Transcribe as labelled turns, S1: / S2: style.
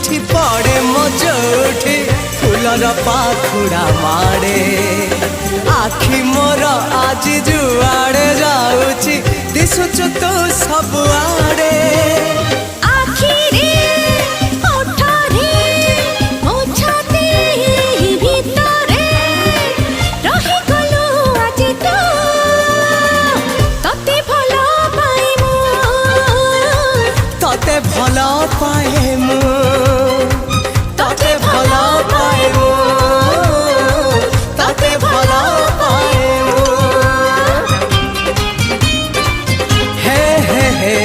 S1: जोठी पड़े मो जोठी फूलर पाखुड़ा मारे आखि मोर आज जुआड़े जाऊची दिशुचु तू सबुआड़े भल पाए